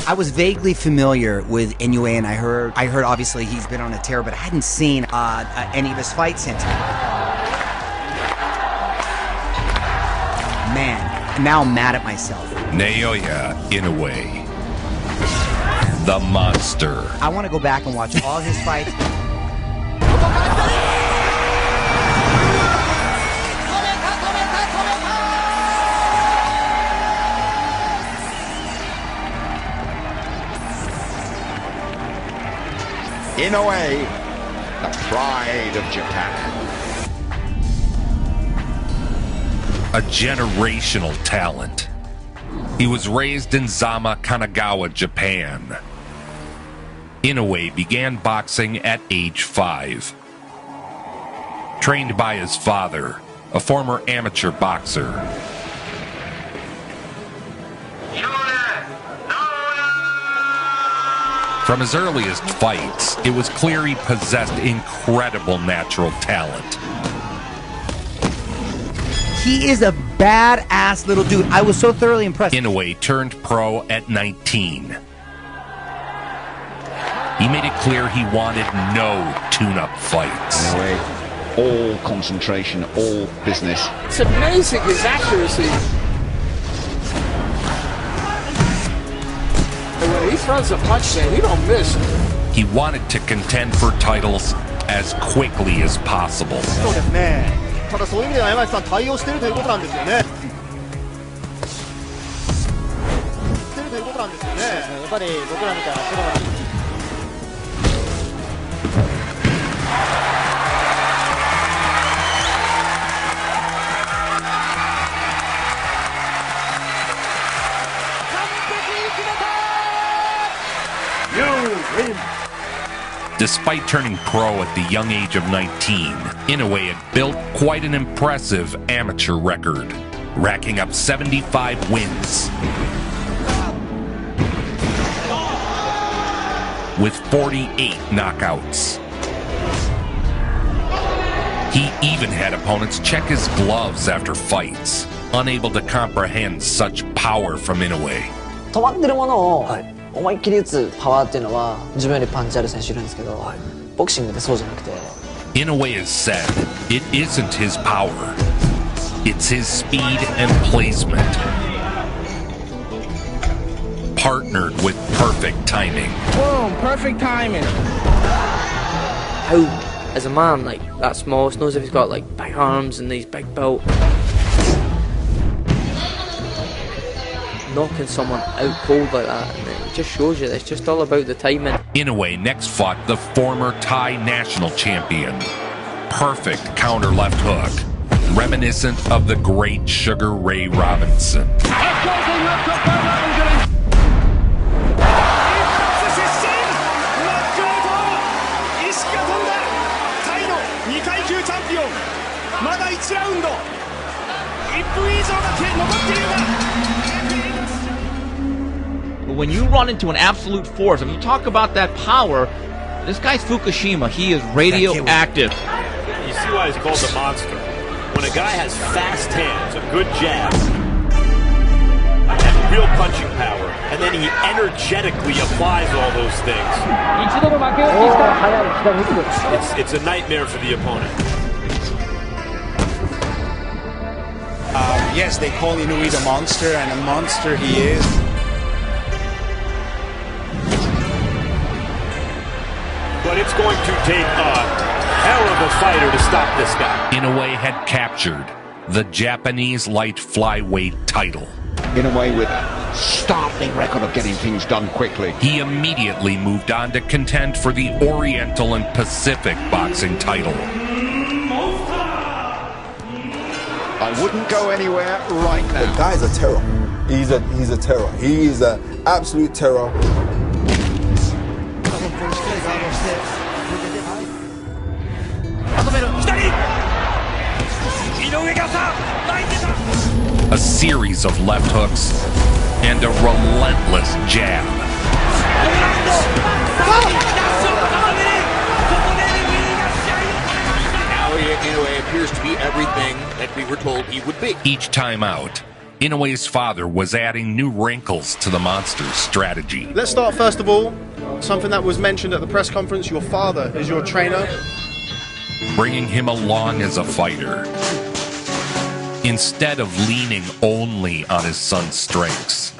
I was vaguely familiar with Inoue, and I heard obviously he's been on a tear, but I hadn't seen any of his fights since. Man, now I'm mad at myself. Naoya Inoue, the monster. I want to go back and watch all his fights. Inoue, the pride of Japan. A generational talent. He was raised in Zama, Kanagawa, Japan. Inoue began boxing at age 5. Trained by his father, a former amateur boxer. From his earliest fights, it was clear he possessed incredible natural talent. He is a badass little dude. I was so thoroughly impressed. Inoue turned pro at 19. He made it clear he wanted no tune-up fights. Inoue, all concentration, all business. It's amazing his accuracy. When he throws a punch, man, he don't miss. He wanted to contend for titles as quickly as possible. そうですね。ただそういう意味では山内さん対応してるということなんですよね。やっぱり僕らみたいなプロが。Despite turning pro at the young age of 19, Inoue had built quite an impressive amateur record, racking up 75 wins, with 48 knockouts. He even had opponents check his gloves after fights, unable to comprehend such power from Inoue. 止まってるものを思いっきり打つパワーっていうのは自分よりパンチある選手いるんですけど、ボクシングでそうじゃなくて。Inoue has said it isn't his power, it's his speed and placement, partnered with perfect timing. Boom, perfect timing. How, as a man like that small, knows if he's got like big arms and these big built, knocking someone out cold like that, and it just shows you that it's just all about the timing. Inoue next fought the former Thai national champion. Perfect counter left hook, reminiscent of the great Sugar Ray Robinson. When you run into an absolute force, I mean, you talk about that power. This guy's Fukushima. He is radioactive. You see why he's called the monster. When a guy has fast hands, a good jab, and real punching power, and then he energetically applies all those things. It's a nightmare for the opponent. Yes, they call Inoue the monster, and a monster he is. But it's going to take a hell of a fighter to stop this guy. Inoue had captured the Japanese light flyweight title. Inoue with a startling record of getting things done quickly. He immediately moved on to contend for the Oriental and Pacific boxing title. I wouldn't go anywhere right now. The guy's a terror. He's a terror. He is an absolute terror. A series of left hooks and a relentless jab. Now Inoue appears to be everything that we were told he would be. Each time out, Inoue's father was adding new wrinkles to the Monster's strategy. Let's start first of all, something that was mentioned at the press conference, your father is your trainer. Bringing him along as a fighter, instead of leaning only on his son's strengths.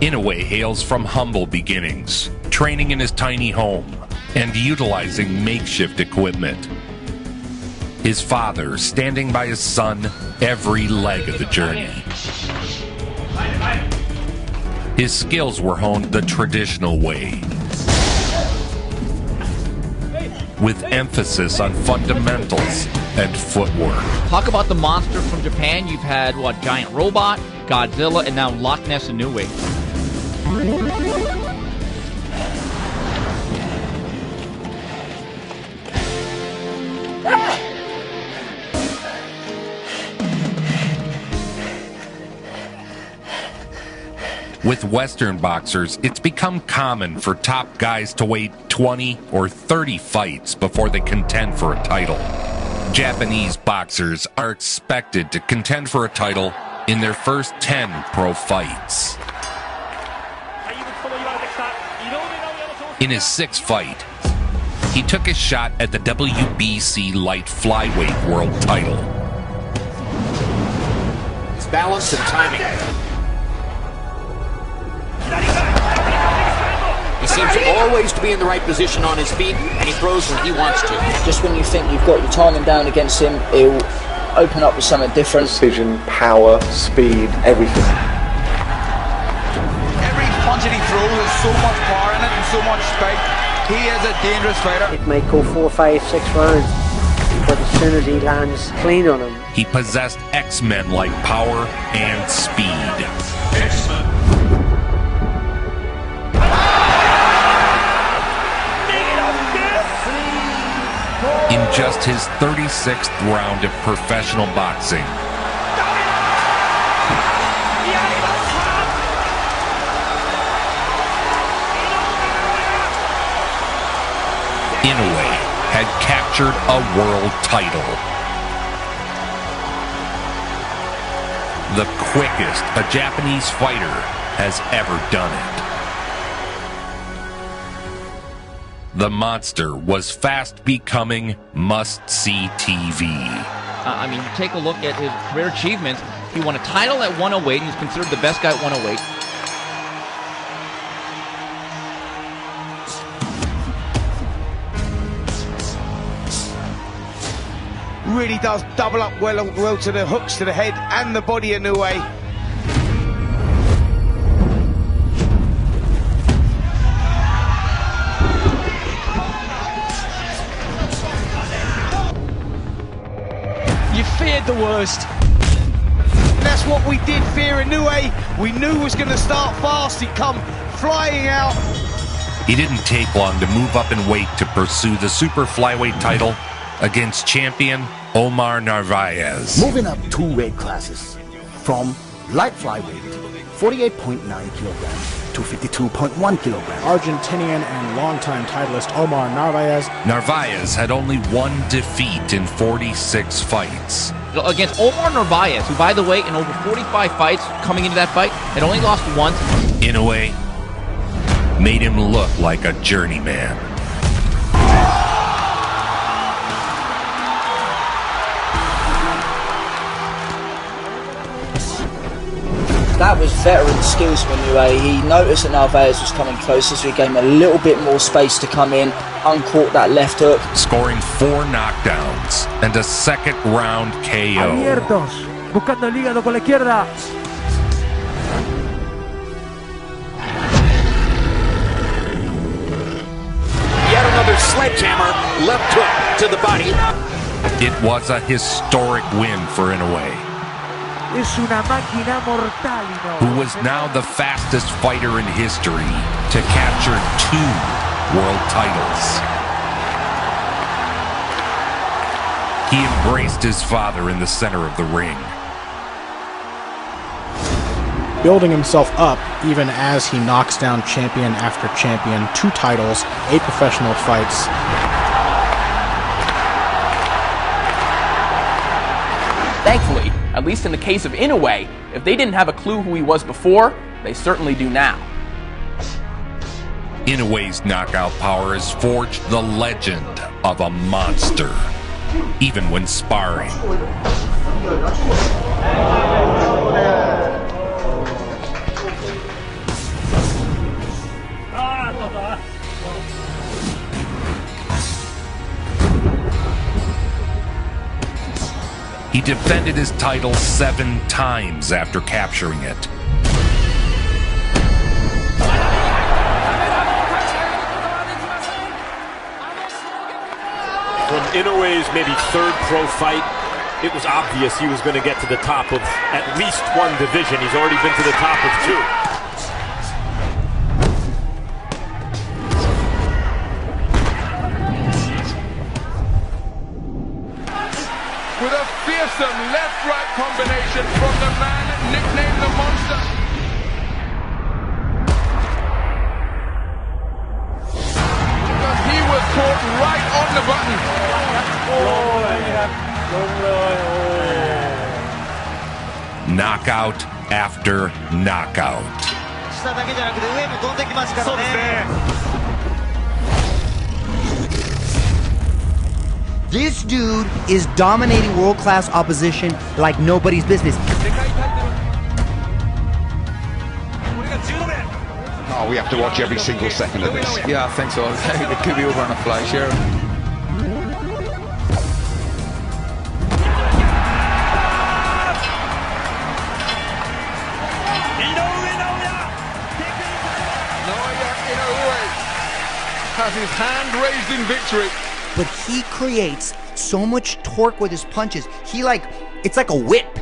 Inoue hails from humble beginnings, training in his tiny home and utilizing makeshift equipment. His father standing by his son every leg of the journey. His skills were honed the traditional way, with emphasis on fundamentals and footwork. Talk about the monster from Japan. You've had, Giant Robot, Godzilla, and now Loch Ness Inoue. With Western boxers, it's become common for top guys to wait 20 or 30 fights before they contend for a title. Japanese boxers are expected to contend for a title in their first 10 pro fights. In his sixth fight, he took a shot at the WBC light flyweight world title. His balance and timing. He seems always to be in the right position on his feet, and he throws when he wants to. Just when you think you've got your timing down against him, he'll open up with something different. Precision, power, speed, everything. Every punch that he throws has so much power in it and so much spike. He is a dangerous fighter. It might go 4, 5, 6 rounds, but as soon as he lands clean on him. He possessed X-Men-like power and speed. X-Men. In just his 36th round of professional boxing, Inoue had captured a world title. The quickest a Japanese fighter has ever done it. The Monster was fast becoming must-see TV. Take a look at his career achievements. He won a title at 108. He's considered the best guy at 108. Really does double up well to the hooks to the head and the body of Inoue. You feared the worst. That's what we did fear Inoue. We knew he was going to start fast. He'd come flying out. He didn't take long to move up in weight to pursue the super flyweight title against champion Omar Narvaez. Moving up 2 weight classes from light flyweight, 48.9 kilograms, to 52.1 kilograms. Argentinian and longtime titleist Omar Narvaez. Narvaez had only one defeat in 46 fights. Against Omar Narvaez, who, by the way, in over 45 fights coming into that fight, had only lost once. Inoue made him look like a journeyman. That was veteran skills from Inoue. He noticed that Narvaez was coming closer, so he gave him a little bit more space to come in, uncaught that left hook. Scoring 4 knockdowns and a second round KO. Abiertos, buscando el hígado con la izquierda. Yet another sledgehammer left hook to the body. It was a historic win for Inoue, who was now the fastest fighter in history to capture 2 world titles. He embraced his father in the center of the ring, building himself up even as he knocks down champion after champion, 2 titles, 8 professional fights. Thankfully, at least in the case of Inoue, if they didn't have a clue who he was before, they certainly do now. Inoue's knockout power has forged the legend of a monster, even when sparring. He defended his title 7 times after capturing it. From Inoue's maybe third pro fight, it was obvious he was going to get to the top of at least one division. He's already been to the top of 2. With a fearsome left-right combination from the man nicknamed the Monster. Because he was caught right on the button. Knockout after knockout. This dude is dominating world-class opposition like nobody's business. Oh, we have to watch every single second of this. Yeah, I think so. It could be over on a flash here. Has his hand raised in victory. But he creates so much torque with his punches. It's like a whip.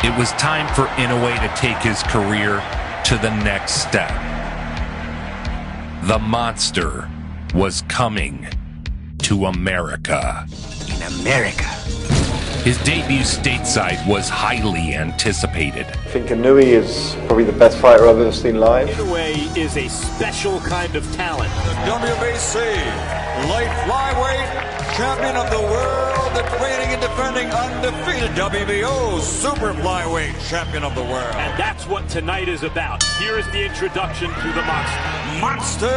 It was time for Inoue to take his career to the next step. The monster was coming to America. In America. His debut stateside was highly anticipated. I think Inoue is probably the best fighter I've ever seen live. Inoue is a special kind of talent. The WBC light flyweight champion of the world, defeating and defending undefeated WBO super flyweight champion of the world. And that's what tonight is about. Here is the introduction to the monster.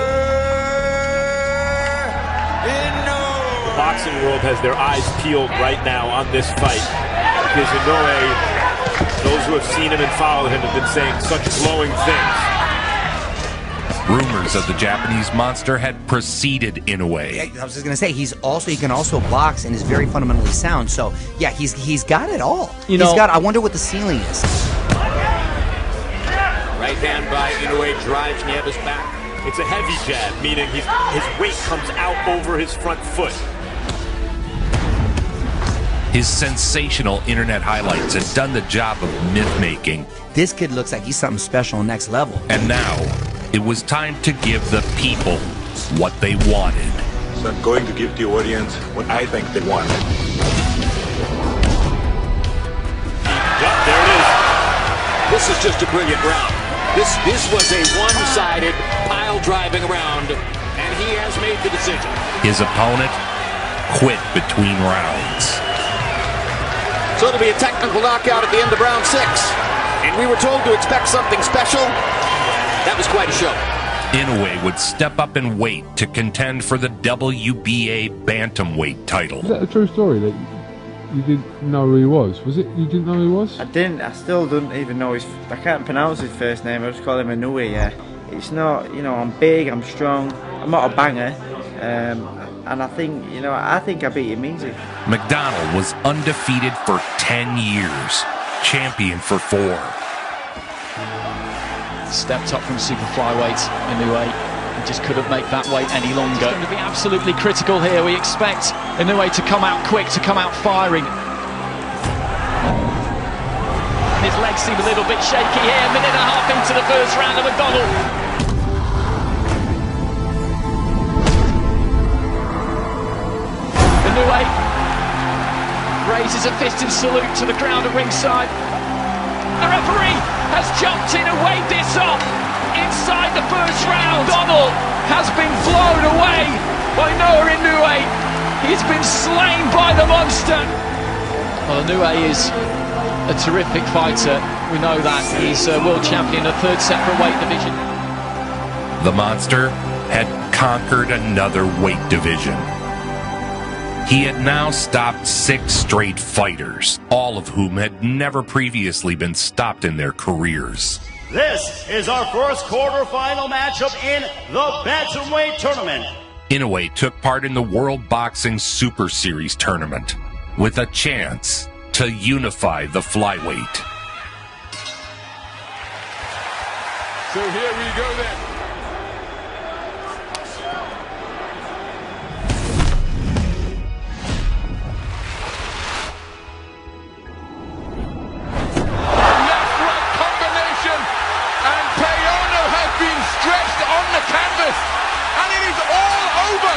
Inoue. The boxing world has their eyes peeled right now on this fight because Inoue, those who have seen him and followed him have been saying such glowing things. Rumors of the Japanese monster had preceded Inoue. I was just gonna say he can also box and is very fundamentally sound. So yeah, he's got it all. I wonder what the ceiling is. Right hand by Inoue drives Nieves back. It's a heavy jab, meaning his weight comes out over his front foot. His sensational internet highlights had done the job of myth-making. This kid looks like he's something special, next level. And now, it was time to give the people what they wanted. So I'm going to give the audience what I think they want. There it is. This is just a brilliant round. This was a one-sided pile-driving round, and he has made the decision. His opponent quit between rounds. So it'll be a technical knockout at the end of round 6. And we were told to expect something special. That was quite a show. Inoue would step up in weight to contend for the WBA bantamweight title. Is that a true story that you didn't know who he was? Was it you didn't know who he was? I didn't. I still don't even know his... I can't pronounce his first name. I just call him Inoue, yeah. It's not, I'm big, I'm strong. I'm not a banger. And I think, I beat him easy. McDonald was undefeated for 10 years. Champion for 4. Stepped up from super flyweight Inoue. He just couldn't make that weight any longer. It's going to be absolutely critical here. We expect Inoue to come out quick, to come out firing. His legs seem a little bit shaky here. A minute and a half into the first round of McDonald. Inoue raises a fist in salute to the crowd at ringside. The referee has jumped in and waved this off inside the first round. Donald has been blown away by Noah Inoue. He's been slain by the monster. Well, Inoue is a terrific fighter. We know that. He's a world champion, a third separate weight division. The monster had conquered another weight division. He had now stopped 6 straight fighters, all of whom had never previously been stopped in their careers. This is our first quarterfinal matchup in the bantamweight tournament. Inoue took part in the World Boxing Super Series tournament with a chance to unify the flyweight. So here we go then. Stretched on the canvas, and it is all over.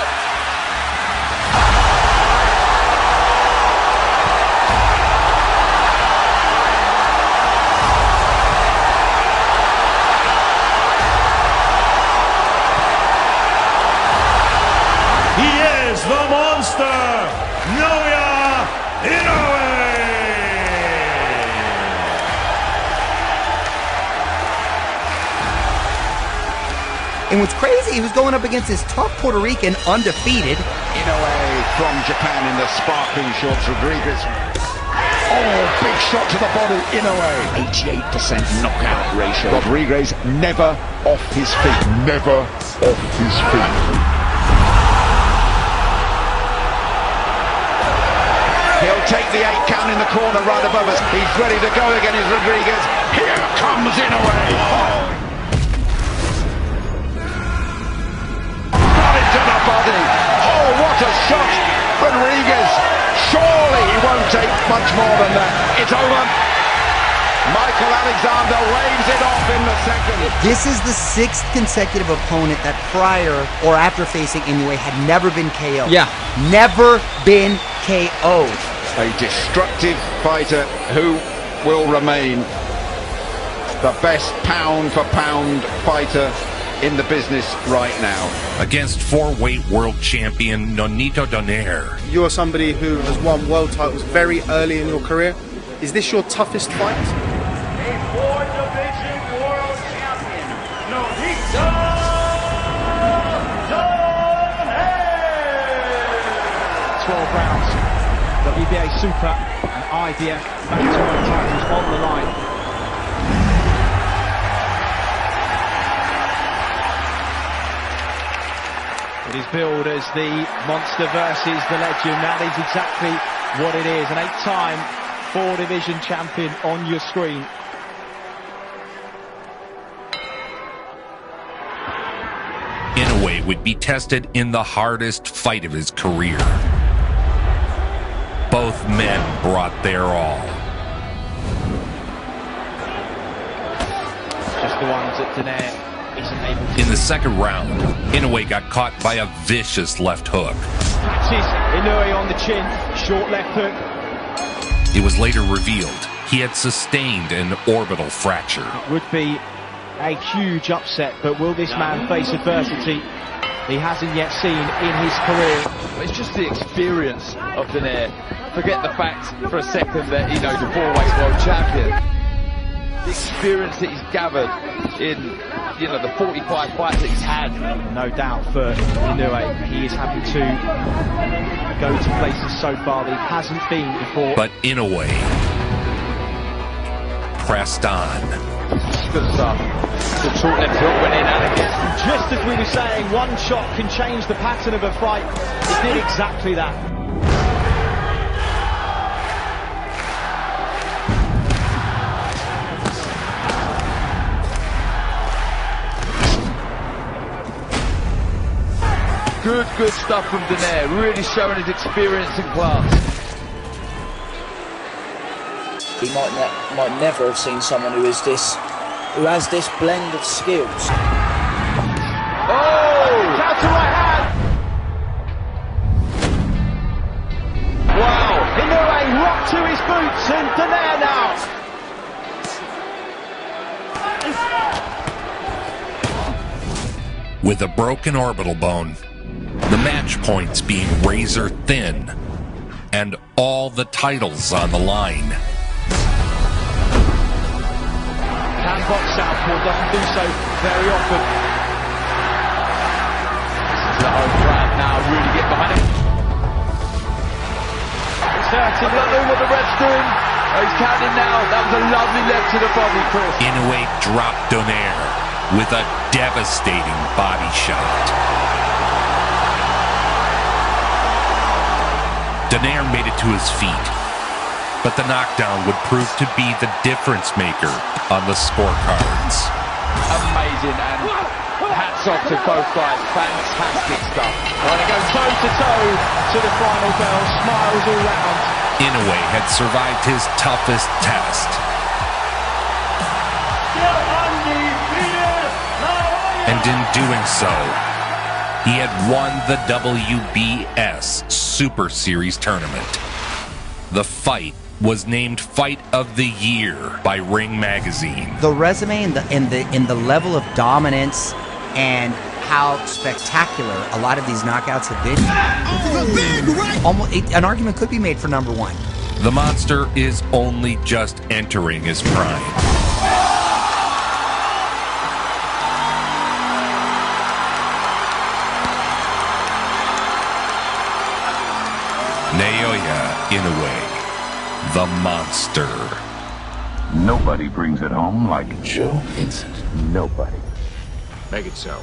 He is the monster, Noah Inoue. And what's crazy, he was going up against this tough Puerto Rican, undefeated. Inoue from Japan in the sparkling shorts. Rodriguez. Oh, big shot to the body. Inoue. 88% knockout ratio. Rodriguez never off his feet. Never off his feet. He'll take the 8 count in the corner right above us. He's ready to go again, is Rodriguez. Here comes Inoue. Oh. Body. Oh, what a shot! Rodriguez. Surely he won't take much more than that. It's over. Michael Alexander waves it off in the second. This is the 6th consecutive opponent that prior or after facing Inoue had never been KO'd. Yeah. Never been KO'd. A destructive fighter who will remain the best pound-for-pound fighter in the business right now. Against 4-weight world champion Nonito Donaire. You're somebody who has won world titles very early in your career. Is this your toughest fight? A 4-division world champion, Nonito Donaire. 12 rounds. WBA Super and IBF bantamweight titles on the line. It is billed as the monster versus the legend. That is exactly what it is. An 8-time 4-division champion on your screen. Inoue would be tested in the hardest fight of his career. Both men brought their all. Just the ones that Donaire isn't able to. In the second round, Inoue got caught by a vicious left hook. Catches Inoue on the chin, short left hook. It was later revealed he had sustained an orbital fracture. It would be a huge upset, but will this man face adversity he hasn't yet seen in his career? It's just the experience of Donaire. Forget the fact for a second that, you know, the 4-weight world champion. The experience that he's gathered in, you know, the 45 fights that he's had. No doubt for Inoue, he is having to go to places so far that he hasn't been before. But Inoue pressed on. Good stuff. The short left hook went in and again. Just as we were saying, one shot can change the pattern of a fight. It did exactly that. Good stuff from Donaire, really showing his experience and class. He might never have seen someone who has this blend of skills. Oh! Counter right hand! Wow! Inoue into his boots, and Donaire now. With a broken orbital bone, the match points being razor thin, and all the titles on the line. Can box southpaw, doesn't do so very often. Listen to that old crowd now, really get behind it. It's hurting, I don't know what the ref's doing. Oh, he's counting now, that was a lovely left to the body, Chris. Inoue dropped Donaire with a devastating body shot. Donaire made it to his feet, but the knockdown would prove to be the difference maker on the scorecards. Amazing, and hats off to both guys. Fantastic stuff. Well, they go toe-to-toe to the final bell. Smiles all round. Inoue had survived his toughest test. And in doing so, he had won the WBS Super Series tournament. The fight was named Fight of the Year by Ring Magazine. The resume and the level of dominance and how spectacular a lot of these knockouts have been. Almost, an argument could be made for number one. The monster is only just entering his prime. Naoya Inoue, the monster. Nobody brings it home like Joe Vincent. Nobody. Make it so.